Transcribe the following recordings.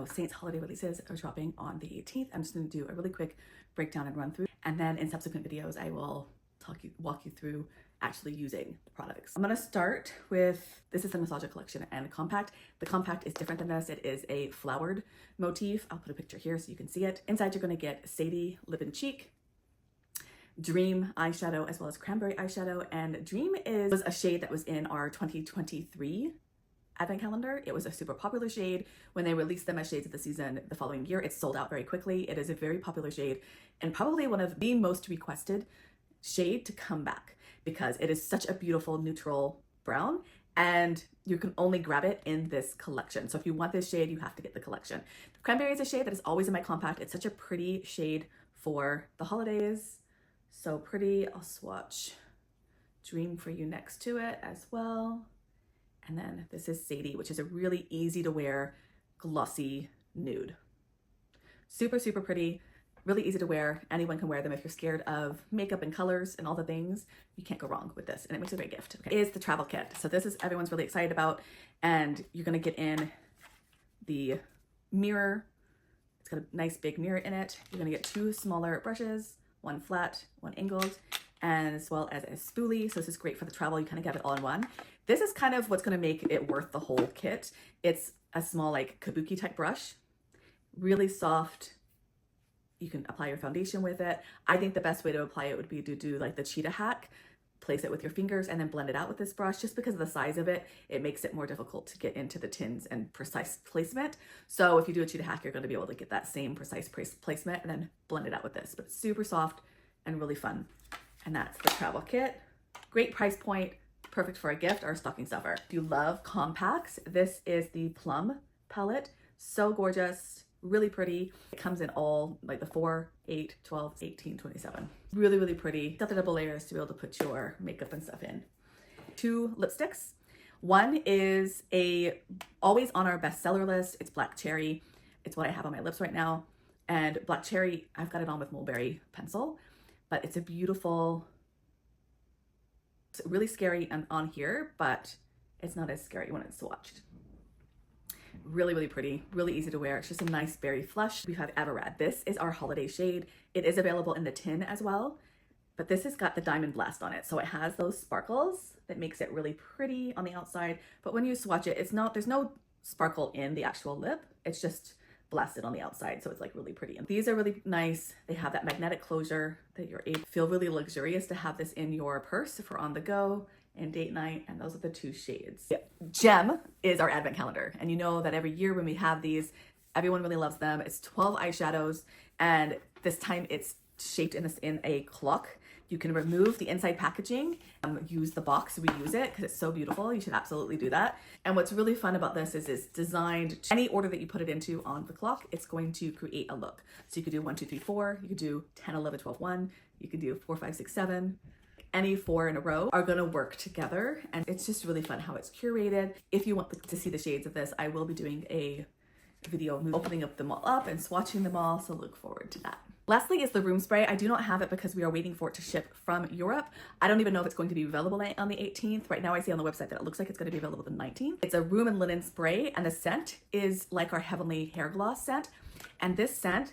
Saints holiday releases are dropping on the 18th. I'm just going to do a really quick breakdown and run through, and then in subsequent videos I will walk you through actually using the products. I'm going to start with, this is the Nostalgia Collection and Compact. The Compact is different than this. It is a flowered motif. I'll put a picture here so you can see it. Inside you're going to get Sadie Lip and Cheek, Dream eyeshadow, as well as Cranberry eyeshadow. And Dream was a shade that was in our 2023 advent calendar. It was a super popular shade. When they released them as shades of the season the following year, it sold out very quickly. It is a very popular shade and probably one of the most requested shade to come back because it is such a beautiful neutral brown, and you can only grab it in this collection. So if you want this shade, you have to get the collection. The Cranberry is a shade that is always in my compact. It's such a pretty shade for the holidays. So pretty. I'll swatch Dream for you next to it as well. And then this is Sadie, which is a really easy to wear glossy nude. Super, super pretty, really easy to wear. Anyone can wear them. If you're scared of makeup and colors and all the things, you can't go wrong with this. And it makes a great gift. Okay. Is the travel kit. So this is everyone's really excited about, and you're gonna get in the mirror. It's got a nice big mirror in it. You're gonna get 2 smaller brushes, one flat, one angled, and as well as a spoolie. So this is great for the travel. You kind of get it all in one. This is kind of what's going to make it worth the whole kit. It's a small like kabuki type brush, really soft. You can apply your foundation with it. I think the best way to apply it would be to do like the cheetah hack, place it with your fingers and then blend it out with this brush. Just because of the size of it, it makes it more difficult to get into the tins and precise placement. So if you do a cheetah hack, you're going to be able to get that same precise placement and then blend it out with this. But it's super soft and really fun. And that's the travel kit. Great price point, perfect for a gift or a stocking stuffer. If you love compacts, this is the Plum palette. So gorgeous, really pretty. It comes in all like the 4, 8, 12, 18, 27. Really, really pretty. Got the double layers to be able to put your makeup and stuff in. 2 lipsticks. One is always on our bestseller list. It's Black Cherry. It's what I have on my lips right now. And Black Cherry, I've got it on with Mulberry pencil. But it's a beautiful, it's really scary and on here, but it's not as scary when it's swatched. Really, really pretty, really easy to wear. It's just a nice berry flush. We have Everrad. This is our holiday shade. It is available in the tin as well, but this has got the Diamond Blast on it. So it has those sparkles that makes it really pretty on the outside. But when you swatch it, there's no sparkle in the actual lip. It's just blasted on the outside, so it's like really pretty. And these are really nice. They have that magnetic closure that you're able to feel really luxurious to have this in your purse for on the go and date night. And those are the 2 shades. Yeah. Gem is our advent calendar, and you know that every year when we have these, everyone really loves them. It's 12 eyeshadows, and this time it's shaped in a clock. You can remove the inside packaging, use the box, reuse it because it's so beautiful. You should absolutely do that. And what's really fun about this is it's designed, any order that you put it into on the clock, it's going to create a look. So you could do 1, 2, 3, 4, you could do 10, 11, 12, 1, you could do 4, 5, 6, 7. Any 4 in a row are going to work together, and it's just really fun how it's curated. If you want to see the shades of this, I will be doing a video opening up them all up and swatching them all, so look forward to that. Lastly is the room spray. I do not have it because we are waiting for it to ship from Europe. I don't even know if it's going to be available on the 18th. Right now I see on the website that it looks like it's going to be available the 19th. It's a room and linen spray, and the scent is like our Heavenly Hair Gloss scent. And this scent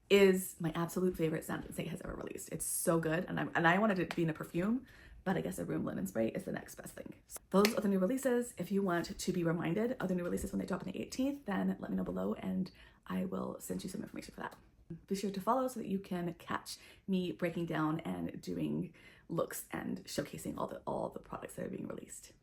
is my absolute favorite scent that Saint has ever released. It's so good, and I wanted it to be in a perfume, but I guess a room linen spray is the next best thing. So those are the new releases. If you want to be reminded of the new releases when they drop on the 18th, then let me know below and I will send you some information for that. Be sure to follow so that you can catch me breaking down and doing looks and showcasing all the products that are being released.